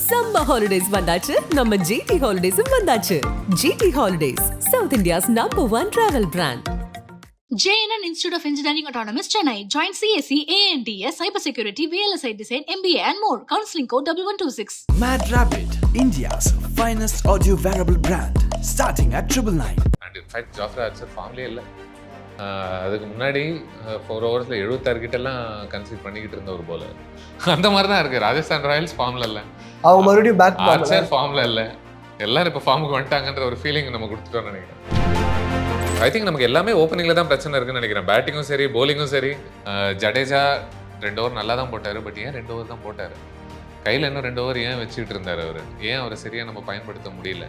Summer holidays வந்தாச்சு நம்ம GT Holidays வந்தாச்சு. GT Holidays, South India's #1 travel brand. JNN Institute of Engineering Autonomous Chennai. Join CSE, ANDS, Cybersecurity, VLSI Design, MBA and more. Counseling code 1126. Mad Rabbit, India's finest audio wearable brand, starting at 999. And in fact Jofra Archer ஃபார்ம்லேயே இல்லை. அதுக்கு முன்னாடி 4 ஓவர்ஸில் 76 கிட்டலாம் concede பண்ணிக்கிட்டு இருந்த ஒரு bowler. அந்த மாதிரி தான் இருக்குது. ராஜஸ்தான் ராயல்ஸ் ஃபார்மில் இல்லை, அவங்க மறுபடியும் பேக் ஆர்ச்சர் ஃபார்மில் இல்லை. எல்லாரும் இப்போ ஃபார்முக்கு வந்துட்டாங்கன்ற ஒரு ஃபீலிங் நம்ம கொடுத்துட்டோம்னு நினைக்கிறேன். ஐ திங்க் நமக்கு எல்லாமே ஓப்பனிங்கில் தான் பிரச்சனை இருக்குன்னு நினைக்கிறேன். பேட்டிங்கும் சரி, போலிங்கும் சரி. ஜடேஜா 2 ஓவர் நல்லா தான் போட்டார். பட் ஏன் 2 ஓவர் தான் போட்டார்? கையில் இன்னும் 2 ஓவர் ஏன் வச்சுக்கிட்டு இருந்தார் அவர்? ஏன் அவரை சரியாக நம்ம பயன்படுத்த முடியல?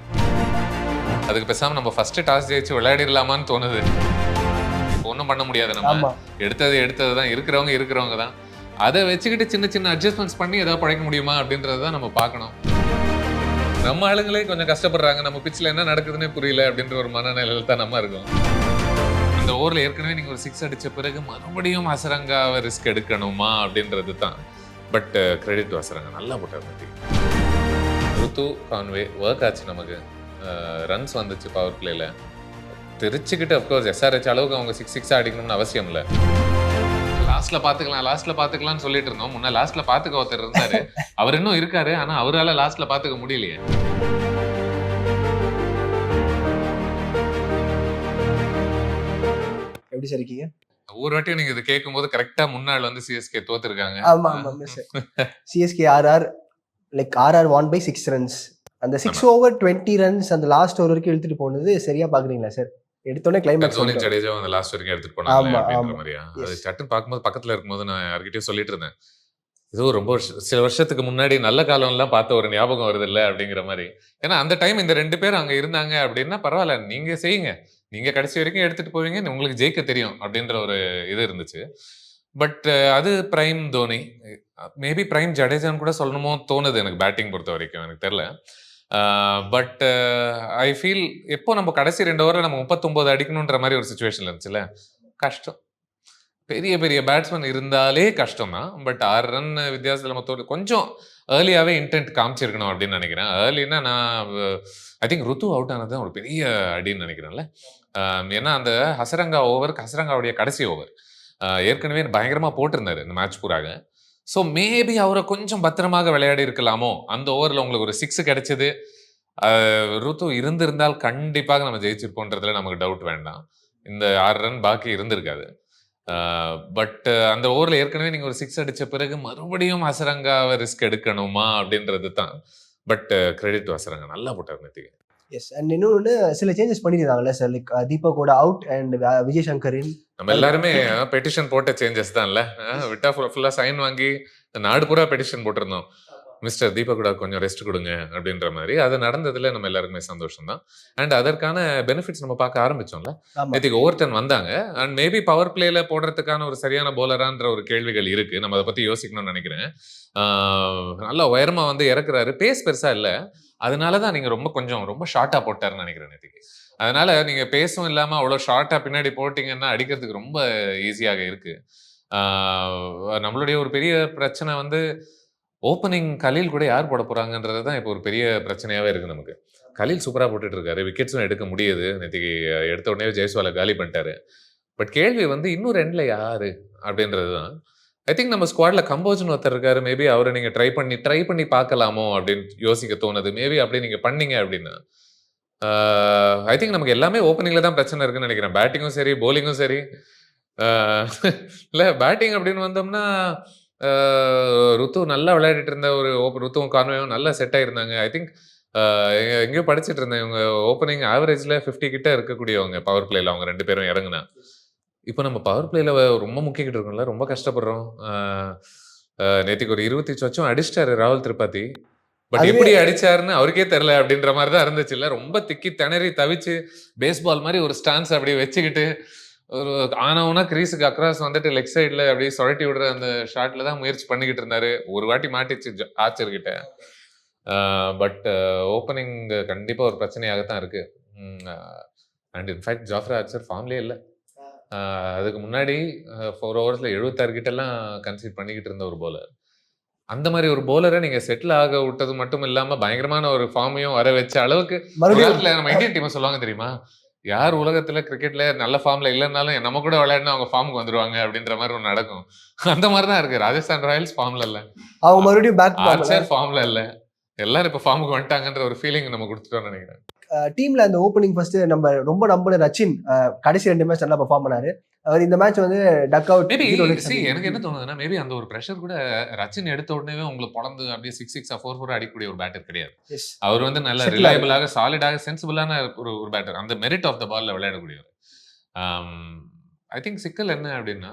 அதுக்கு பேசாமல் நம்ம ஃபஸ்ட்டு டாஸ் ஜெயிச்சு விளையாடிடலாமான்னு தோணுது. ஒன்றும் பண்ண முடியாது, நம்ம எடுத்தது தான். இருக்கிறவங்க தான். அதை வச்சுக்கிட்டு சின்ன சின்ன அட்ஜஸ்ட்மெண்ட்ஸ் பண்ணி ஏதாவது பழைக்க முடியுமா அப்படின்றத தான் நம்ம பார்க்கணும். நம்ம ஆளுங்களே கொஞ்சம் கஷ்டப்படுறாங்க, நம்ம பிச்சில் என்ன நடக்குதுன்னே புரியல அப்படின்ற ஒரு மனநிலையில் தான் நம்ம இருக்கோம். இந்த ஓவரில் ஏற்கனவே நீங்கள் ஒரு 6 அடித்த பிறகு மறுபடியும் ஹசரங்காவை ரிஸ்க் எடுக்கணுமா அப்படின்றது தான். பட் கிரெடிட் டு ஹசரங்கா, நல்லா போட்டார். ருத்து கான்வே ஒர்க் ஆச்சு, நமக்கு ரன்ஸ் வந்துச்சு பவர் பிளேயில். தெரிச்சுக்கிட்டு அஃப்கோர்ஸ் SRH அளவுக்கு அவங்க 6 அடிக்கணும்னு அவசியம் இல்லை. லாஸ்ட்ல பாத்துக்கலாம்னு சொல்லிட்டு இருந்தோம். முன்ன லாஸ்ட்ல பாத்துக்க ஒருத்தர் இருந்தாரு, அவர் இன்னும் இருக்காரு. ஆனா அவரால லாஸ்ட்ல பாத்துக்க முடியலையே. எப்படி சார் இருக்கீங்க? ஒரு வாட்டியும் நீங்க இது கேட்கும்போது கரெக்டா முன்னாள் வந்து CSK தோத்துருக்காங்க. ஆமா CSK RR like RR won by 6 runs. அந்த 6 over 20 runs அந்த லாஸ்ட் ஓவர் வரைக்கும் இழுத்துட்டு போனது சரியா பாக்குறீங்களா சார்? எடுத்தோடனே கிளைமேக்ஸ் தோனி ஜடேஜா அந்த லாஸ்ட் வரைக்கும் எடுத்துட்டு போனாங்க அப்படின்ற மாதிரியா? அது சட்டுன்னு பார்க்கும்போது பக்கத்துல இருக்கும்போது நான் யார்கிட்டயும் சொல்லிட்டு இருந்தேன், இது ரொம்ப சில வருஷத்துக்கு முன்னாடி நல்ல காலம்லாம் பார்த்த ஒரு ஞாபகம் வருது இல்லை அப்படிங்கிற மாதிரி. ஏன்னா அந்த டைம் இந்த 2 பேரும் அங்க இருந்தாங்க அப்படின்னா பரவாயில்ல, நீங்க செய்யுங்க, நீங்க கடைசி வரைக்கும் எடுத்துட்டு போவீங்க, உங்களுக்கு ஜெயிக்க தெரியும் அப்படின்ற ஒரு இது இருந்துச்சு. பட் அது பிரைம் தோனி, மேபி பிரைம் ஜடேஜான்னு கூட சொல்லணுமோ தோணுது எனக்கு பேட்டிங் பொறுத்த வரைக்கும், எனக்கு தெரியல. பட் ஐ ஃபீல் எப்போ நம்ம கடைசி 2 ஓவரில் நம்ம 39 அடிக்கணுன்ற மாதிரி ஒரு சுச்சுவேஷன் இருந்துச்சுல்ல, கஷ்டம். பெரிய பேட்ஸ்மேன் இருந்தாலே கஷ்டம் தான். பட் 6 ரன் வித்தியாசத்தில் நம்ம கொஞ்சம் ஏர்லியாகவே இன்டென்ட் காமிச்சிருக்கணும் அப்படின்னு நினைக்கிறேன். ஏர்லின்னா நான் ஐ திங்க் ருத்து அவுட் ஆனது தான் ஒரு பெரிய அடின்னு நினைக்கிறேன்ல. ஏன்னா அந்த ஹசரங்காவுடைய கடைசி ஓவர் ஏற்கனவே பயங்கரமாக போட்டிருந்தாரு இந்த மேட்ச் பூராக. ஸோ மேபி அவரை கொஞ்சம் பத்திரமாக விளையாடி இருக்கலாமோ. அந்த ஓவரில் உங்களுக்கு ஒரு 6 கிடைச்சது. ருத்து இருந்திருந்தால் கண்டிப்பாக நம்ம ஜெயிச்சிருப்போன்றதுல நமக்கு டவுட் வேண்டாம். இந்த 6 ரன் பாக்கி இருந்திருக்காது. பட் அந்த ஓவரில் ஏற்கனவே நீங்கள் ஒரு 6 அடித்த பிறகு மறுபடியும் ஹசரங்காவை ரிஸ்க் எடுக்கணுமா அப்படின்றது தான். பட் கிரெடிட் டு ஹசரங்கா, நல்லா போட்டார் நேற்றுக்கு. எஸ். அண்ட் இன்னொன்று சில சேஞ்சஸ் பண்ணியிருந்தாங்கல்ல சார், லைக் தீபக்கோட அவுட் அண்ட் விஜய் சங்கரின். நம்ம எல்லாருமே பெட்டிஷன் போட்ட சேஞ்சஸ் தான் இல்லை, விட்டா ஃபுல்லாக சைன் வாங்கி நாடு பூரா பெட்டிஷன் போட்டிருந்தோம், மிஸ்டர் தீபக்கூடா கொஞ்சம் ரெஸ்ட் கொடுங்க அப்படின்ற மாதிரி. அது நடந்ததுல நம்ம எல்லாருக்குமே சந்தோஷம் தான். அண்ட் அதற்கான பெனிஃபிட்ஸ் நம்ம பார்க்க ஆரம்பிச்சோம்ல. நேற்றுக்கு ஓவர் டர்ன் வந்தாங்க. அண்ட் மேபி பவர் பிளேல போடுறதுக்கான ஒரு சரியான போலரான்ற ஒரு கேள்விகள் இருக்கு. நம்ம அதை பத்தி யோசிக்கணும்னு நினைக்கிறேன். நல்லா உயரமா வந்து இறக்குறாரு, பேஸ் பெருசா இல்லை, அதனாலதான் நீங்க ரொம்ப ஷார்ட்டா போட்டாருன்னு நினைக்கிறேன் நேற்றுக்கு. அதனால நீங்க பேஸும் இல்லாம அவ்வளோ ஷார்ட்டா பின்னாடி போட்டீங்கன்னா அடிக்கிறதுக்கு ரொம்ப ஈஸியாக இருக்கு. நம்மளுடைய ஒரு பெரிய பிரச்சனை வந்து ஓப்பனிங் கலீல் கூட யார் போட போறாங்கன்றது தான் இப்போ ஒரு பெரிய பிரச்சனையாவே இருக்கு நமக்கு. கலீல் சூப்பரா போட்டுட்டு இருக்காரு, விக்கெட்ஸும் எடுக்க முடியுது. நேற்றுக்கு எடுத்த உடனே ஜெய்ஸ்வாலை காலி பண்ணிட்டாரு. பட் கேள்வி வந்து இன்னும் 2ல யாரு அப்படின்றது தான். ஐ திங்க் நம்ம ஸ்குவாட்ல கம்போஜ்னு ஒருத்தர் இருக்காரு, மேபி அவரை நீங்க ட்ரை பண்ணி பார்க்கலாமோ அப்படின்னு யோசிக்க தோணுது. மேபி அப்படி நீங்க பண்ணீங்க அப்படின்னா ஐ திங்க் நமக்கு எல்லாமே ஓப்பனிங்ல தான் பிரச்சனை இருக்குன்னு நினைக்கிறேன். பேட்டிங்கும் சரி, போலிங்கும் சரி. இல்லை பேட்டிங் அப்படின்னு வந்தோம்னா ருத்து நல்லா விளையாடிட்டு இருந்த ஒரு ருத்துவும் கான்வேவும் நல்லா செட் ஆயிருந்தாங்க. ஐ திங்க் எங்கேயோ படிச்சுட்டு இருந்தேன், இவங்க ஓப்பனிங் ஆவரேஜ்ல 50 கிட்ட இருக்கக்கூடியவங்க பவர் பிளேல அவங்க 2 பேரும் இறங்குனா. இப்போ நம்ம பவர் பிளேல ரொம்ப முக்கிக்கிட்டு இருக்கோம்ல, ரொம்ப கஷ்டப்படுறோம். நேற்றுக்கு ஒரு 20 சொச்சம் அடிச்சிட்டாரு ராகுல் திரிபாதி. பட் எப்படி அடிச்சாருன்னு அவருக்கே தெரியல அப்படின்ற மாதிரி தான் இருந்துச்சு. இல்லை ரொம்ப திக்கி திணறி தவிச்சு பேஸ்பால் மாதிரி ஒரு ஸ்டான்ஸ் அப்படியே வச்சுக்கிட்டு ஒரு ஆனவனா கிரீஸுக்கு அக்ராஸ் வந்துட்டு லெக் சைடில் அப்படியே சுழட்டி விடுற அந்த ஷாட்ல தான் முயற்சி பண்ணிக்கிட்டு இருந்தாரு. ஒரு வாட்டி மாட்டிச்சு ஆச்சர்கிட்ட. பட் ஓப்பனிங் கண்டிப்பாக ஒரு பிரச்சனையாகத்தான் இருக்கு. அண்ட் இன்ஃபேக்ட் ஜாஃப்ரா ஆர்ச்சர் ஃபார்ம்லேயே இல்லை. அதுக்கு முன்னாடி 4 ஓவர்ஸில் 76 கிட்டலாம் கன்சீட் பண்ணிக்கிட்டு இருந்த ஒரு போலர். அந்த மாதிரி ஒரு bowler-அ நீங்க செட்டில் ஆக விட்டது மட்டும் இல்லாம பயங்கரமான ஒரு ஃபார்மையும் வர வச்ச அளவுக்கு மறுபடியும் உலகத்துல நம்ம இந்தியன் டீம் சொல்லுவாங்க தெரியுமா, யார் உலகத்துல கிரிக்கெட்ல நல்ல ஃபார்ம்ல இல்லைன்னாலும் நம்ம கூட விளையாடினா அவங்க ஃபார்முக்கு வந்துருவாங்க அப்படின்ற மாதிரி ஒன்று நடக்கும். அந்த மாதிரி தான் இருக்கு. ராஜஸ்தான் ராயல்ஸ் ஃபார்ம்ல இல்ல, அவங்க மறுபடியும் பேக் ஆர்ச்சர் ஃபார்ம்ல இல்ல, எல்லாரும் இப்ப ஃபார்முக்கு வந்துட்டாங்கன்ற ஒரு ஃபீலிங் நம்ம கொடுத்துட்டோம்னு நினைக்கிறேன். டீம்ல அந்த ஓப்பனிங் ஃபர்ஸ்ட் நம்ம ரொம்ப நம்பின ரச்சின் கடைசி 2 மேட்ச் நல்லா பெர்ஃபார்ம் பண்ணாரு. அவர் இந்த மேட்ச் வந்து டக் அவுட். மேபி எனக்கு என்ன தோணுதுன்னா, மேபி அந்த ஒரு ப்ரெஷர் கூட ரச்சின் எடுத்த உடனே உங்களுக்கு பொழந்து அப்படியே 6 4 அடிக்கக்கூடிய ஒரு பேட்டர் கிடையாது. அவர் வந்து நல்ல ரிலையபிளாக சாலிடாக சென்சிபிளான ஒரு பேட்டர், அந்த மெரிட் ஆஃப் த பால்ல விளையாடக்கூடியவர். ஐ திங்க் சிக்கல் என்ன அப்படின்னா,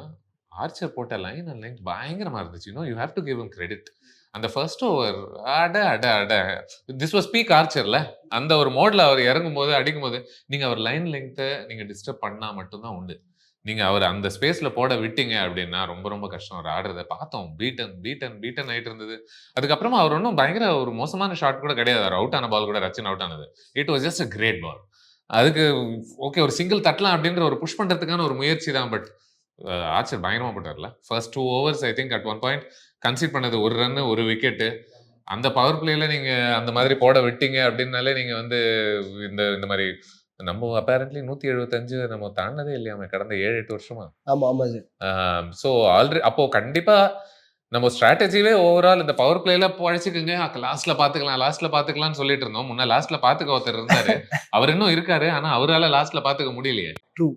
ஆர்ச்சர் போட்ட லைன் அண்ட் லெங்த் பயங்கரமா இருந்துச்சு. You have to give him credit. அந்த first over this was peak ஆர்ச்சர்ல, அந்த ஒரு மோட்ல அவர் இறங்கும் போது அடிக்கும் போது நீங்க அவர் லைன் லெங்த்தை நீங்க டிஸ்டர்ப் பண்ணா மட்டும்தான் உண்டு. நீங்க அவர் அந்த ஸ்பேஸ்ல போட விட்டீங்க அப்படின்னா ரொம்ப ரொம்ப கஷ்டம். அவர் ஆடுறத பார்த்தோம், பீட்டன் ஆயிட்டு இருந்தது. அதுக்கப்புறமா அவர் ஒன்றும் பயங்கர ஒரு மோசமான ஷாட் கூட கிடையாது. அவர் அவுட் ஆன பால் கூட ரச்சின் அவுட் ஆனது, it was just a great ball. அதுக்கு ஓகே ஒரு சிங்கிள் தட்டலாம் அப்படின்ற ஒரு புஷ் பண்றதுக்கான ஒரு முயற்சி தான். பட் ஆர்ச்சர் பயங்கரமா போட்டார்ல. First 2 overs I think at one point concede பண்ணது 1 run 1 wicket. அந்த பவர் பிளேல நீங்க அந்த மாதிரி போட விட்டீங்க அப்படின்னாலே நீங்க வந்து இந்த மாதிரி நம்ம அப்பேரண்ட்லி 175 நம்ம தாண்டதே இல்லையாமே கடந்த 7-8 வருஷமா. ஆமா ஆமா சார். ஸோ ஆல்ரெடி அப்போ கண்டிப்பா நம்ம ஸ்ட்ராட்டஜியே ஓவரால் இந்த பவர் பிளேல பழச்சிக்குங்க, லாஸ்ட்ல பாத்துக்கலாம்னு சொல்லிட்டு இருந்தோம். முன்ன லாஸ்ட்ல பாத்துக்க ஒருத்தர் இருந்தாரு, அவர் இன்னும் இருக்காரு, ஆனா அவரால லாஸ்ட்ல பாத்துக்க முடியலையே. ட்ரூ.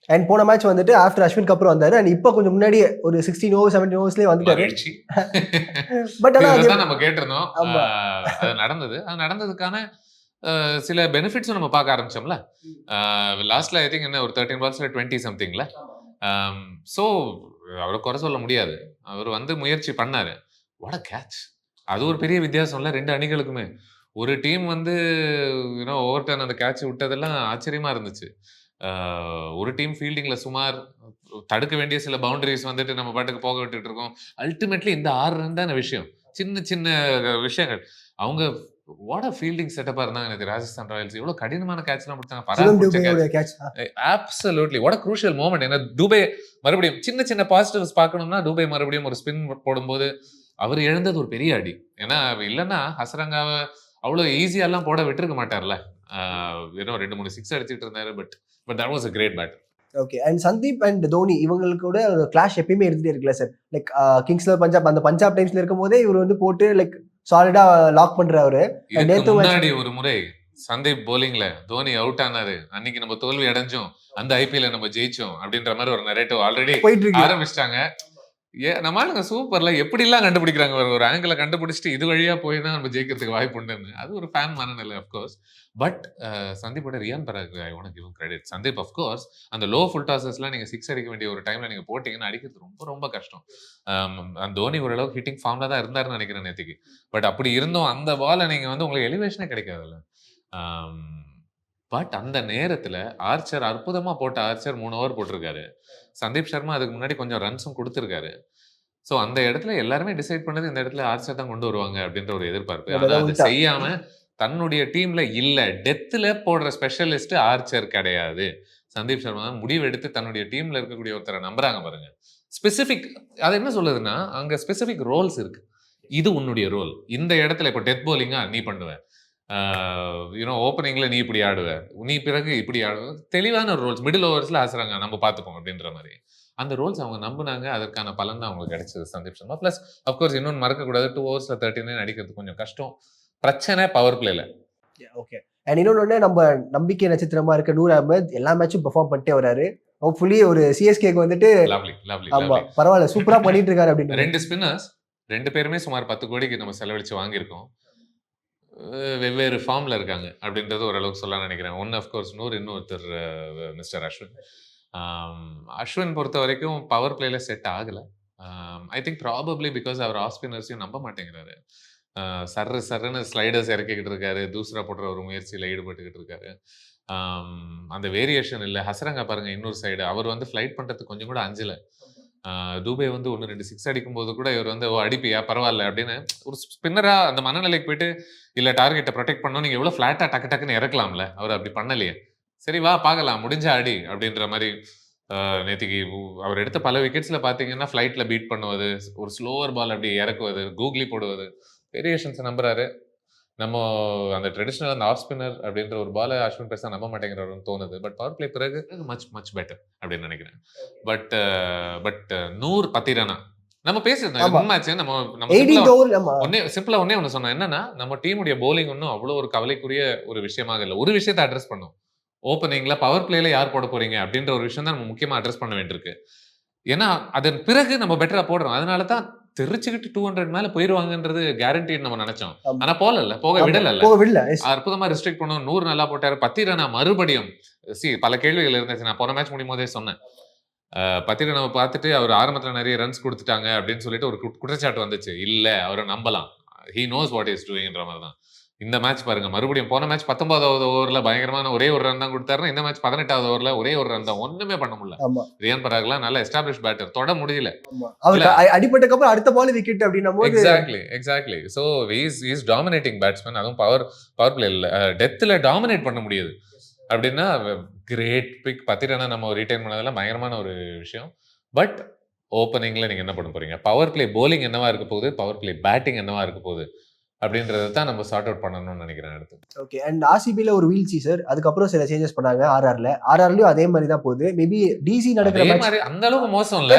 அண்ட் போன மேட்ச் வந்துட்டு ஆஃப்டர் அஸ்வின் அப்புறம் வந்தாரு. அண்ட் இப்போ கொஞ்சம் முன்னாடி ஒரு 16 overs 17 oversலயே வந்துட்டாரு. பட் அதான் நம்ம கேட்டிருந்தோம். அது நடந்ததுக்கான சில பெனிஃபிட்ஸும் நம்ம பார்க்க ஆரம்பிச்சோம்ல. லாஸ்ட்ல ஐ திங்க் என்ன ஒரு 13 balls 20 somethingல. ஸோ அவரை குறை சொல்ல முடியாது. அவர் வந்து முயற்சி பண்ணாரு. What a catch! அது ஒரு பெரிய வித்தியாசம்ல 2 அணிகளுக்குமே. ஒரு டீம் வந்து ஓவர் டர்ன் அந்த கேட்ச் விட்டதெல்லாம் ஆச்சரியமா இருந்துச்சு. ஒரு டீம் ஃபீல்டிங்ல சுமார் தடுக்க வேண்டிய சில பவுண்டரிஸ் வந்துட்டு நம்ம பாட்டுக்கு போக விட்டுட்டு இருக்கோம். அல்டிமேட்லி இந்த 6 run தான விஷயம், சின்ன சின்ன விஷயங்கள். அவங்க வாட் அ ஃபீல்டிங் செட்டப்பா இருந்தாங்க எனக்கு ராஜஸ்தான் ராயல்ஸ். எவ்வளவு கடினமான கேட்ச்லாம் கொடுத்தாங்க. Absolutely what a crucial moment. ஏன்னா துபே மறுபடியும் சின்ன சின்ன பாசிட்டிவ்ஸ் பார்க்கணும்னா, துபே மறுபடியும் ஒரு ஸ்பின் போடும்போது அவர் இழந்தது ஒரு பெரிய அடி. ஏன்னா இல்லைன்னா ஹசரங்காவை அவ்வளவு ஈஸியாலாம் போட விட்டுருக்க மாட்டார்ல. 2-3 6 அடிச்சிட்டு இருந்தாரு. But that was a great battle. Okay. And Sandeep and Dhoni இவங்களுக்கு கூட ஒரு கிளாஷ் எப்பயுமே இருந்துட்டே இருக்குல்ல சார். லைக் கிங்ஸ்ல பஞ்சாப் அந்த பஞ்சாப் டைம்ஸ்ல இருக்கும் போதே இவர் வந்து போட்டு லைக் சாலிடா லாக் பண்றாரு. நேத்து முன்னாடி ஒரு முறை சந்தீப் போலிங்ல தோனி அவுட் ஆனாரு, அன்னைக்கு நம்ம தோல்வி அடைஞ்சோம், அந்த ஐபிஎல்ல நம்ம ஜெயிச்சோம் அப்படின்ற மாதிரி ஒரு நரேட்டிவ் ஆல்ரெடி ஆரம்பிச்சிட்டாங்க. நம்ம ஆளுங்க சூப்பர்ல எப்படி எல்லாம் கண்டுபிடிக்கிறாங்க. ஒரு ஆங்கிள கண்டுபிடிச்சிட்டு இது வழியா போய் தான் நம்ம ஜெயிக்கிறதுக்கு வாய்ப்பு உண்டுன்னு. அது ஒரு ஃபேன் மனநிலை அப்கோர்ஸ். பட் சந்தீப்போட Riyan Parag I want to give credit. Sandeep of course அந்த லோ ஃபுல் டாஸஸ்லாம் நீங்க 6 அடிக்க வேண்டிய ஒரு டைம்ல நீங்க போட்டீங்கன்னா அடிக்கிறது ரொம்ப ரொம்ப கஷ்டம். அந்த தோனி ஓரளவுக்கு ஹிட்டிங் ஃபார்ம்ல தான் இருந்தாருன்னு நினைக்கிறேன் நேற்றுக்கு. பட் அப்படி இருந்தும் அந்த பாலை நீங்க வந்து உங்களுக்கு எலிவேஷனே கிடைக்காதுல்ல. பட் அந்த நேரத்துல ஆர்ச்சர் அற்புதமா போட்ட ஆர்ச்சர் 3 over போட்டிருக்காரு. சந்தீப் சர்மா அதுக்கு முன்னாடி கொஞ்சம் ரன்ஸும் கொடுத்துருக்காரு. ஸோ அந்த இடத்துல எல்லாருமே டிசைட் பண்ணது இந்த இடத்துல ஆர்ச்சர் தான் கொண்டு வருவாங்க அப்படின்ற ஒரு எதிர்பார்ப்பு. ஆனா அது செய்யாம தன்னுடைய டீம்ல இல்ல, டெத்துல போடுற ஸ்பெஷலிஸ்ட் ஆர்ச்சர் கிடையாது. சந்தீப் சர்மா தான் முடிவெடுத்து தன்னுடைய டீம்ல இருக்கக்கூடிய ஒருத்தரை நம்புறாங்க பாருங்க. ஸ்பெசிபிக் அது என்ன சொல்லுதுன்னா, அங்க ஸ்பெசிபிக் ரோல்ஸ் இருக்கு. இது உன்னுடைய ரோல். இந்த இடத்துல இப்போ டெத் போலிங்கா நீ பண்ணுவேன், ஓப்பனிங்ல நீ இப்படி ஆடுவ, நீ பிறகு இப்படி ஆடுவ, தெளிவான ஒரு ரோல்ஸ். மிடில் ஓவர்ஸ்ல ஆசுறாங்க நம்ம பார்த்துப்போம் அப்படின்ற மாதிரி அந்த ரோல்ஸ் அவங்க நம்பினாங்க. அதற்கான பலன் தான் அவங்களுக்கு கிடைச்சது சந்தீப் சர்மா. பிளஸ் அப்கோர்ஸ் இன்னொன்று மறக்கக்கூடாது, 2 overs 39 அடிக்கிறது கொஞ்சம் கஷ்டம். பிரச்சனை பவர் பிளேல. ஓகே. அண்ட் இன்னொன்று நம்ம நம்பிக்கை நட்சத்திரமா இருக்க நூர் அஹ்மத் எல்லா மேட்சும் பெர்ஃபார்ம் பண்ணிட்டே வராரு. ஹோப்ஃபுல்லி ஒரு சிஎஸ்கேக்கு வந்துட்டு பரவாயில்ல சூப்பரா பண்ணிட்டு இருக்காரு அப்படின்னு. 2 ஸ்பின்னர்ஸ் 2 பேருமே சுமார் 10 கோடிக்கு நம்ம செலவழிச்சு வாங்கியிருக்கோம். வெவ்வேறு ஃபார்ம்ல இருக்காங்க அப்படின்றது ஓரளவுக்கு சொல்ல நினைக்கிறேன். ஒன்னு அஃப்கோர்ஸ் நூர், இன்னொருத்தர் மிஸ்டர் அஸ்வின். அஸ்வின் பொறுத்த வரைக்கும் பவர் பிளேல செட் ஆகல. ஐ திங்க் ப்ராபப்ளி பிகாஸ் அவர் ஆஃப் ஸ்பின்னர்ஸையும் நம்ப மாட்டேங்கிறாரு. சர்ன்னு ஸ்லைடர்ஸ் இறக்கிக்கிட்டு இருக்காரு, தூசரா போடுற ஒரு முயற்சியில் ஈடுபட்டுக்கிட்டு இருக்காரு. அந்த வேரியேஷன் இல்லை. ஹசரங்கா பாருங்க இன்னொரு சைடு, அவர் வந்து ஃப்ளைட் பண்ணுறதுக்கு கொஞ்சம் கூட அஞ்சலை. துபே வந்து 1-2 6 அடிக்கும் போது கூட இவர் வந்து அடிப்பியா பரவாயில்ல அப்படின்னு ஒரு ஸ்பின்னரா அந்த மனநிலைக்கு போயிட்டு இல்லை டார்கெட்டை ப்ரொடெக்ட் பண்ணணும், நீங்கள் எவ்வளோ ஃப்ளாட்டாக டக்கு டக்குன்னு இறக்கலாம்ல, அவர் அப்படி பண்ணலையே. சரி வா பார்க்கலாம் முடிஞ்ச அடி அப்படின்ற மாதிரி நேற்றுக்கு அவர் எடுத்த பல விக்கெட்ஸில் பார்த்தீங்கன்னா ஃப்ளைட்டில் பீட் பண்ணுவது, ஒரு ஸ்லோவர் பால் அப்படி இறக்குவது, கூகுளி போடுவது, வேரியேஷன்ஸை நம்புறாரு. நம்ம அந்த ட்ரெடிஷ்னல் அந்த ஆஃப் ஸ்பின்னர் அப்படின்ற ஒரு பாலை அஸ்வின் பெருசாக நம்ப மாட்டேங்கிறவருன்னு தோணுது. பட் பவர் பிளே பிறகு மச் பெட்டர் அப்படின்னு நினைக்கிறேன். பட் 110 ரன் நம்ம பேசியிருந்தோம் மேட்ச். நம்ம சிம்பிளா ஒண்ணு சொன்னோம் என்னன்னா, நம்ம டீமுடைய போலிங் ஒன்றும் அவ்வளோ ஒரு கவலைக்குரிய ஒரு விஷயமாக இல்லை. ஒரு விஷயத்தை அட்ரஸ் பண்ணும், ஓப்பனிங்ல பவர் பிளேல யார் போட போறீங்க அப்படின்ற ஒரு விஷயம் தான் நம்ம முக்கியமா அட்ரஸ் பண்ண வேண்டியிருக்கு. ஏன்னா அதன் பிறகு நம்ம பெட்டரா போடுறோம். அதனால தான் தெரிச்சுக்கிட்டு 200 மேல போயிருவாங்கன்றது கேரண்டி நம்ம நினைச்சோம். ஆனா போக விடல. அற்புதமா ரெஸ்ட்ரிக்ட் பண்ணுவோம். 100 நல்லா போட்டாரு. 10 ரன் மறுபடியும் பல கேள்விகள் இருந்துச்சு. நான் போன மேட்ச் முடியும் போதே சொன்னேன். 10 ரன் பார்த்துட்டு அவர் ஆரம்பத்துல நிறைய ரன்ஸ் கொடுத்துட்டாங்க அப்படின்னு சொல்லிட்டு ஒரு குற்றச்சாட்டு வந்துச்சு. இல்ல அவரை நம்பலாம், ஹி நோஸ் வாட் இஸ் டூயிங்ன்ற மாதிரி தான். இந்த மேட்ச் பாருங்க, மறுபடியும் போன மேட்ச் 19வது ஓவர்ல பயங்கரமான ஒரே ஒரு ரன் தான் கொடுத்தாருன்னா, இந்த மேட்ச் 18வது ஓவர்ல ஒரே ஒரு ரன் தான், ஒண்ணுமே பண்ண முடியல. ரியான் பராக்லாம் நல்ல எஸ்டாப்ளிஷ் பேட்டர், தொட முடியல. அடிபட்டக்கு அப்புறம் அடுத்த பால் விக்கெட் அப்படின்னா exactly. So is dominating batsman. அதுவும் பவர் பிளே இல்ல, டெத்ல டாமினேட் பண்ண முடியுது அப்படின்னா கிரேட் பிக். 10 ரன் நம்ம ரீடைன் பண்ணதெல்லாம் பயங்கரமான ஒரு விஷயம். பட் ஓப்பனிங்ல நீங்க என்ன பண்ண போறீங்க? பவர் பிளே போலிங் என்னவா இருக்க போகுது, பவர் பிளே பேட்டிங் என்னவா இருக்க போகுது அப்படின்றத தான் நம்ம சார்ட் அவுட் பண்ணணும்னு நினைக்கிறேன் அடுத்து. ஓகே. அண்ட் ஆர்சிபில ஒரு வீழ்ச்சி சார், அதுக்கப்புறம் சில சேஞ்சஸ் பண்ணாங்க. ஆர்ஆர்லயும் அதே மாதிரி தான் போகுது. மேபி டிசி நடக்கிற மாதிரி அந்த அளவுக்கு மோசம் இல்ல.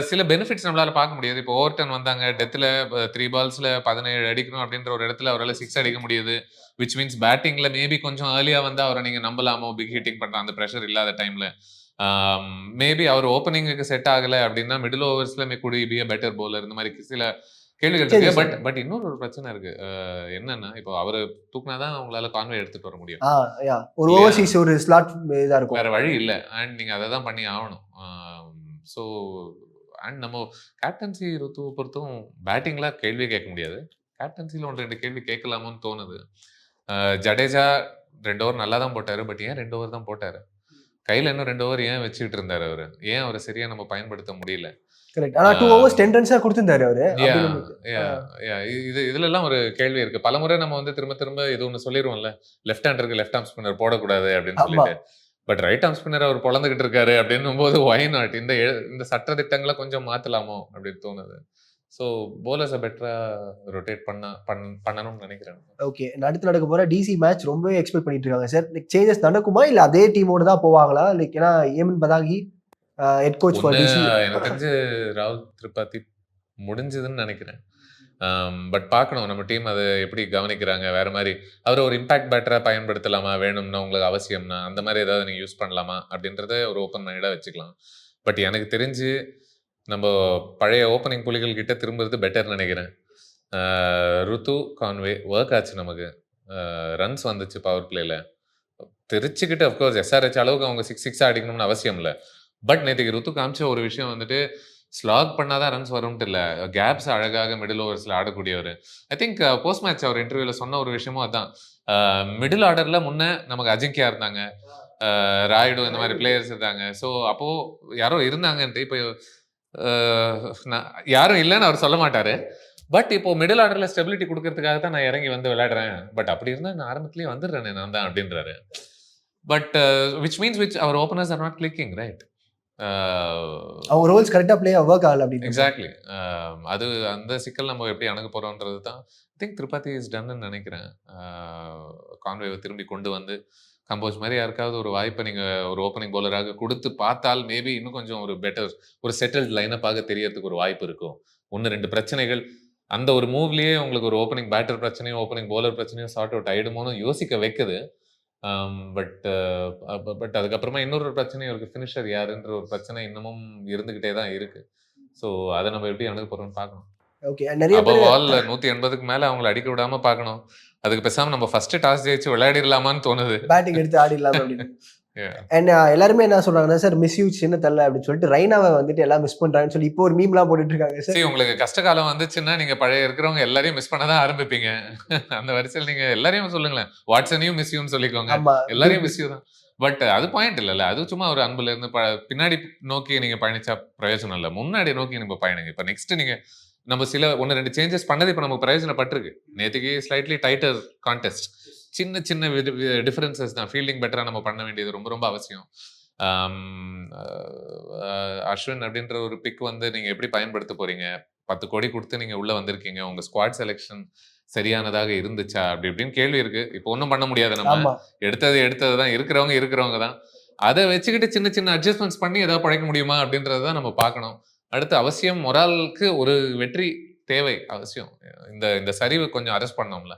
சில பெனிஃபிட்ஸ் நம்மளால பார்க்க முடியாது. இப்போ ஓவர்டன் வந்தாங்க, டெத்ல 3 பால்ஸ்ல 17 அடிக்கணும் அப்படின்ற ஒரு இடத்துல அவரால் 6 அடிக்க முடியுது. விச் மீன்ஸ் பேட்டிங்ல மேபி கொஞ்சம் ஏர்லியா வந்து அவரை நீங்க நம்பலாமோ, பிக் ஹிட்டிங் பண்ற அந்த ப்ரெஷர் இல்லாத டைம்ல. மேபி அவர் ஓப்பனிங்க்கு செட் ஆகல அப்படின்னா மிடில் ஓவர்ஸ்ல could be a better bowler. இந்த மாதிரி சில கேள்விகள் இருக்கு. பட் இன்னொரு ஒரு பிரச்சனை இருக்கு. என்னன்னா, இப்போ அவரு தூக்குனாதான் அவங்களால கான்வே எடுத்துட்டு வர முடியும். ஒரு ஓவர்சீஸ் ஒரு ஸ்லாட் இதா இருக்கும், வேற வழி இல்ல. அண்ட் நீங்க அதை தான் பண்ணி ஆகணும். ஸோ அண்ட் நம்ம கேப்டன்சி ருத்துவை பொறுத்தும் பேட்டிங்ல கேள்வி கேட்க முடியாது. கேப்டன்சில 1-2 கேள்வி கேட்கலாமோன்னு தோணுது. ஜடேஜா 2 ஓவர் நல்லா தான் போட்டாரு. பட் ஏன் 2 ஓவர் தான் போட்டாரு? கையில இன்னும் 2 ஓவர் ஏன் வச்சுக்கிட்டு இருந்தாரு அவரு? ஏன் அவரை சரியா நம்ம பயன்படுத்த முடியல? கரெக்ட். ஆனா 2 ஓவர்ஸ் 10 ரன்ஸா கொடுத்திருந்தாரு அவரு. இதுல எல்லாம் ஒரு கேள்வி இருக்கு. பலமுறை நம்ம வந்து திரும்ப இது ஒண்ணு சொல்லிடுவோம்ல, லெஃப்ட் ஹேண்டருக்கு லெஃப்ட் ஆர்ம் ஸ்பின்னர் போடக்கூடாது அப்படின்னு சொல்லிட்டு. பட் ரைட் ஆர்ம் ஸ்பின்னர் அவர் பொழந்துகிட்டு இருக்காரு அப்படின்னும் போது ஒய் நாட் இந்த சட்ட திட்டங்களை கொஞ்சம் மாத்தலாமோ அப்படின்னு தோணுது. ஸோ போலர்ஸை பெட்டரா ரொட்டேட் பண்ணணும்னு நினைக்கிறேன். ஓகே. அடுத்து நடக்க போற டிசி மேட்ச் ரொம்பவே எக்ஸ்பெக்ட் பண்ணிட்டு இருக்காங்க சார். சேஞ்சஸ் நடக்குமா இல்ல அதே டீமோட தான் போவாங்களா? லைக் ஏன்னா Hemang Badani head coach for DC, எனக்கு தெரிஞ்சு ராகுல் திரிபாதி முடிஞ்சதுன்னு நினைக்கிறேன். பட் பார்க்கணும் நம்ம டீம் அதை எப்படி கவனிக்கிறாங்க. வேற மாதிரி அவரை ஒரு இம்பாக்ட் பேட்டரா பயன்படுத்தலாமா, வேணும்னா உங்களுக்கு அவசியம்னா அந்த மாதிரி ஏதாவது நீங்க யூஸ் பண்ணலாமா அப்படின்றத ஒரு ஓப்பன் மைண்டா வச்சுக்கலாம். பட் எனக்கு தெரிஞ்சு நம்ம பழைய ஓப்பனிங் புலிகள் கிட்ட திரும்புறது பெட்டர் நினைக்கிறேன். ருத்து கான்வே ஒர்க் ஆச்சு, நமக்கு ரன்ஸ் வந்துச்சு பவர் பிளேல. தெரிச்சுக்கிட்டு அஃப்கோர்ஸ் SRH அளவுக்கு அவங்க 6 அடிக்கணும்னு அவசியம் இல்லை. பட் நேற்றுக்கு ருத்து காமிச்ச ஒரு விஷயம் வந்துட்டு, ஸ்லாக் பண்ணாதான் ரன்ஸ் வரும்ட்டு இல்லை, கேப்ஸ் அழகாக மிடில் ஓவர்ஸ்ல ஆடக்கூடியவர். ஐ திங்க் போஸ்ட் மேட்ச் அவர் இன்டர்வியூல சொன்ன ஒரு விஷயமும் அதான். மிடில் ஆர்டர்ல முன்ன நமக்கு அஜிங்கியா இருந்தாங்க, ராய்டு, இந்த மாதிரி பிளேயர்ஸ் இருந்தாங்க. ஸோ அப்போ யாரோ இருந்தாங்கன்ட்டு இப்போ யாரும் இல்லைன்னு அவர் சொல்ல மாட்டாரு. பட் இப்போ மிடில் ஆர்டர்ல ஸ்டெபிலிட்டி கொடுக்கறதுக்காக தான் நான் இறங்கி வந்து விளையாடுறேன். பட் அப்படி இருந்தா நான் ஆரம்பத்திலேயே வந்துடுறேன் நான் தான் அப்படின்றாரு. But which means our openers are not clicking, right? அவங்க ரோல்ஸ் கரெக்டா ப்ளே வர்க் ஆகல அப்படி. எக்ஸாக்ட்லி. அது அந்த சிக்கல் நம்ம எப்படி அணுக போறோம்ன்றது தான் ஐ திங்க் திரிபாதி இஸ் டன்னு நினைக்கிறேன். கான்வேவை திரும்பி கொண்டு வந்து கம்போஸ் மாதிரி யாருக்காவது ஒரு வாய்ப்பை நீங்க ஒரு ஓப்பனிங் பவுலராக கொடுத்து பார்த்தால் மேபி இன்னும் கொஞ்சம் ஒரு பெட்டர் ஒரு செட்டில்ட் லைனப்பாக தெரியறதுக்கு ஒரு வாய்ப்பு இருக்கும். 1-2 பிரச்சனைகள் அந்த ஒரு மூவ்லயே உங்களுக்கு ஒரு ஓப்பனிங் பேட்டர் பிரச்சனையும் ஓப்பனிங் பவுலர் பிரச்சனையும் சார்ட் அவுட் ஆயிடுமோன்னு யோசிக்க வைக்குது. பட் அதுக்கப்புறமா இன்னொரு பிரச்சனை இருக்கு, ஃபினிஷர் யாருன்ற ஒரு பிரச்சனை இன்னமும் இருந்துகிட்டே தான் இருக்கு. ஸோ அதை நம்ம எப்படி அணுக போறோம்னு பார்க்கணும். ஓகே. நிறைய பேர் 180க்கு மேல அவங்களை அடிக்க விடாம பார்க்கணும். அதுக்கு பேசாம நம்ம ஃபர்ஸ்ட் டாஸ் ஜெயிச்சு விளையாடிடலாமான்னு தோணுது, பேட்டிங் எடுத்து ஆடிடலாம் அப்படின்னு. அண்ட் எல்லாருமே என்ன சொல்றாங்கன்னா சார், மிஸ் யூ சின்ன தள்ள அப்படின்னு சொல்லிட்டு ரைனாவை வந்துட்டு எல்லாம் மிஸ் பண்றாங்கன்னு சொல்லி இப்போ ஒரு மீம்லாம் போட்டுட்டு இருக்காங்க சார். உங்களுக்கு கஷ்ட காலம் வந்துச்சுன்னா நீங்க பழைய இருக்கிறவங்க எல்லாரையும் மிஸ் பண்ணதான் ஆரம்பிப்பீங்க. அந்த வரிசையில் நீங்க எல்லாரையும் சொல்லுங்களேன், வாட்ஸனையும் மிஸ் யூன்னு சொல்லிக்கோங்க, எல்லாரையும் மிஸ் யூ தான். பட் அது பாயிண்ட் இல்லைல்ல, அது சும்மா ஒரு அன்புல இருந்து பின்னாடி நோக்கி நீங்க பயணிச்சா பிரயோஜனம் இல்லை, முன்னாடி நோக்கி நீங்க பயணிங்க. இப்ப நெக்ஸ்ட் நீங்க நம்ம சில 1-2 சேஞ்சஸ் பண்ணது இப்ப நமக்கு பிரயோஜனப்பட்டிருக்கு. நேற்றுக்கு ஸ்லைட்லி டைட்டர் கான்டெஸ்ட், சின்ன சின்ன டிஃபரன்சஸ் தான். ஃபீல்டிங் பெட்டரா நம்ம பண்ண வேண்டியது ரொம்ப ரொம்ப அவசியம். அஸ்வின் அப்படின்ற ஒரு பிக் வந்து நீங்க எப்படி பயன்படுத்த போறீங்க? 10 கோடி கொடுத்து நீங்க உள்ள வந்திருக்கீங்க. உங்க ஸ்குவாட் செலக்ஷன் சரியானதாக இருந்துச்சா? அப்படி இப்படின்னு கேள்வி இருக்கு. இப்போ ஒண்ணும் பண்ண முடியாது நம்ம. ஆமா எடுத்தது தான். இருக்கிறவங்க தான். அதை வச்சுக்கிட்டு சின்ன சின்ன அட்ஜஸ்ட்மெண்ட்ஸ் பண்ணி ஏதாவது பழைக்க முடியுமா அப்படின்றத தான் நம்ம பார்க்கணும். அடுத்து அவசியம் மொராலுக்கு ஒரு வெற்றி தேவை அவசியம். இந்த சரிவு கொஞ்சம் அரெஸ்ட் பண்ணோம்ல.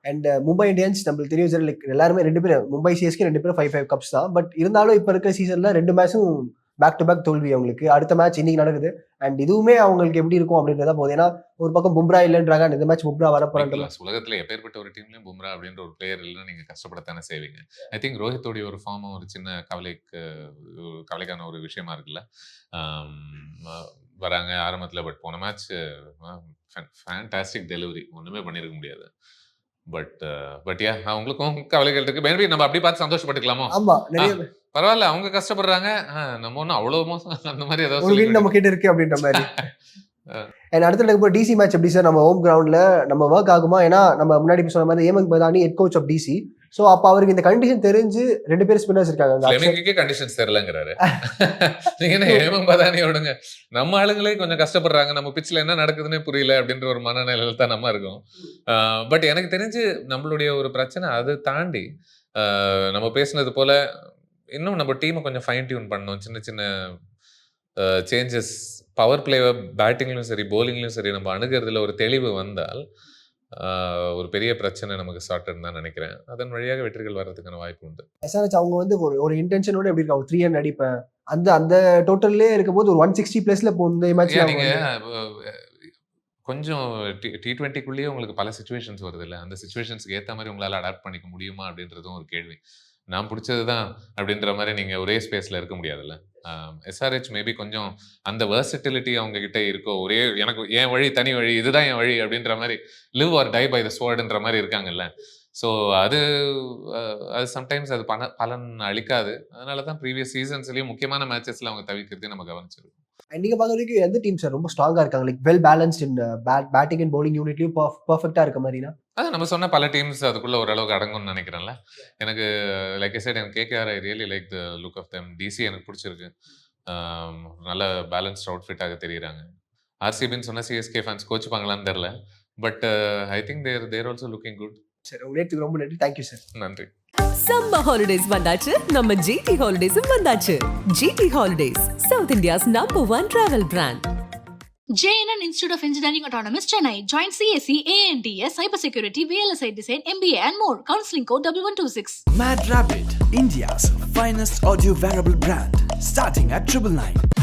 அண்ட் மும்பை இந்தியன்ஸ் நம்மளுக்கு தெரியும் சார், லைக் எல்லாருமே 2 பேரும் மும்பை சிஎஸ்கே 2 பேரும் 5 கப்ஸ் தான். பட் இருந்தாலும் இப்போ இருக்கிற சீசன்ல 2 மேட்சும் பேக் டு பேக் தோல்வி அவங்களுக்கு. அடுத்த மேட்ச் இன்னைக்கு நடக்குது. அண்ட் இதுவுமே அவங்களுக்கு எப்படி இருக்கும் அப்படின்றத போகுது. ஏன்னா ஒரு பக்கம் பும்ரா இல்லைன்றாங்க, இந்த மேட்ச் பும்ரா வரப்போறாங்க. உலகத்துல எப்பேற்பட்ட ஒரு டீம்லயும் பும்ரா அப்படின்ற ஒரு பிளேயர் இல்லைன்னு நீங்க கஷ்டப்படத்தானே செய்வீங்க. ஐ திங்க் ரோஹித்தோடைய ஒரு ஃபார்மும் ஒரு சின்ன கவலைக்கான ஒரு விஷயமா இருக்குல்ல. வராங்க ஆரம்பத்துல, பட் போன மேட்ச் ஃபேண்டாஸ்டிக் டெலிவரி, ஒண்ணுமே பண்ணிருக்க முடியாது. பட் அவங்களுக்கும் கவலைகள் இருக்கு. மேபி நம்ம அப்படி பார்த்து சந்தோஷப்பட்டுக்கலாமோ. ஆமா, நிறைய பரவாயில்ல, அவங்க கஷ்டப்படுறாங்க, நம்ம ஒன்றும் அவ்வளோ மோசம் அந்த மாதிரி ஏதாவது ஒரு வின் நம்ம கிட்ட இருக்கு அப்படின்ற மாதிரி. அண்ட் அடுத்த நடக்க டிசி மேட்ச் எப்படி சார் நம்ம ஹோம் கிரவுண்ட்ல நம்ம ஒர்க் ஆகுமா? ஏன்னா நம்ம முன்னாடி சொன்ன மாதிரி Hemang Badani head coach of DC. So அப்போ அவருக்கு இந்த கண்டிஷன் தெரிஞ்சு 2 பேர் ஸ்பின்னர்ஸ் இருக்காங்க. கண்டிஷன்ஸ் தெரியலங்கிறாரு. நீங்க என்ன ஹேமக் பதானியோடுங்க, நம்ம ஆளுங்களே கொஞ்சம் கஷ்டப்படுறாங்க, நம்ம பிச்சில் என்ன நடக்குதுன்னே புரியல அப்படின்ற ஒரு மனநிலையில தான் நம்ம இருக்கோம். பட் எனக்கு தெரிஞ்சு நம்மளுடைய ஒரு பிரச்சனை அதை தாண்டி நம்ம பேசுனது போல இன்னும் நம்ம டீமை கொஞ்சம் ஃபைன் டியூன் பண்ணணும். சின்ன சின்ன சேஞ்சஸ், பவர் பிளேவை பேட்டிங்லையும் சரி போலிங்லையும் சரி நம்ம அணுகிறதுல ஒரு தெளிவு வந்தால் ஒரு பெரிய பிரச்சனை நமக்கு சார்ட்னு தான் நினைக்கிறேன். அதன் வழியாக வெற்றிகள் வர்றதுக்கான வாய்ப்பு உண்டு. எஸ்ஆர்எச் அவங்க வந்து ஒரு இன்டென்ஷனோட எப்படி இருக்கா, ஒரு 300 அடிப்பேன் அந்த டோட்டல்லே இருக்கும்போது ஒரு 160 பிளஸ்ல போன மேட்ச். நீங்க கொஞ்சம் T20க்குள்ளேயே உங்களுக்கு பல சிச்சுவேஷன்ஸ் வருது இல்லை, அந்த சிச்சுவேஷன்ஸ்க்கு ஏற்ற மாதிரி உங்களால் அடாப்ட் பண்ணிக்க முடியுமா அப்படின்றதும் ஒரு கேள்வி. நான் பிடிச்சது தான் அப்படின்ற மாதிரி நீங்கள் ஒரே ஸ்பேஸில் இருக்க முடியாதுல்ல. எஸ்ஆர்ஹெச் மேபி கொஞ்சம் அந்த வெர்சிட்டிலிட்டி அவங்க கிட்டே இருக்கோ, எனக்கு என் வழி தனி வழி, இதுதான் என் வழி அப்படின்ற மாதிரி, live or die by the ஸ்வார்டுன்ற மாதிரி இருக்காங்கல்ல. ஸோ அது சம்டைம்ஸ் அது பலன் அளிக்காது. அதனால தான் ப்ரீவியஸ் சீசன்ஸ்லேயும் முக்கியமான மேட்சஸில் அவங்க தவிர்க்கிறதே நம்ம கவனிச்சிருக்கோம். நீங்க பார்க்குற வரைக்கும் எந்த டீம் சார் ரொம்ப ஸ்ட்ராங்கா இருக்காங்க, like well balanced in batting and bowling யூனிட்லயும் பர்ஃபெக்ட்டா இருக்க மாதிரினா? அதான் நம்ம சொன்ன பல டீம்ஸ் அதுக்குள்ள ஓரளவுக்கு அடங்கும்னு நினைக்கிறேன்ல. எனக்கு லைக் ஐ செட், எனக்கு KKR I really like the look of them. DC எனக்கு பிடிச்சிருக்கு, நல்ல பேலன்ஸ்ட் அவுட்ஃபிட்டாக தெரியுறாங்க. ஆர்சிபின்னு சொன்னா சிஎஸ்கே ஃபேன்ஸ் கோச்சுப்பாங்களான்னு தெரியல. But I think there also looking good. சரி, உங்களுக்கு ரொம்ப நன்றி. Thank you sir. நன்றி. சம்மர் ஹாலிடேஸ் வந்தாச்சு, நம்ம ஜிடி ஹாலிடேஸும் வந்தாச்சு. GT holidays, South India's #1 travel brand. JNN Institute of Engineering Autonomous, Chennai. Join CSE, ANTS, Cybersecurity, VLSI Design, MBA and more. Counseling code 1126. Mad Rabbit, India's finest audio wearable brand, starting at 999.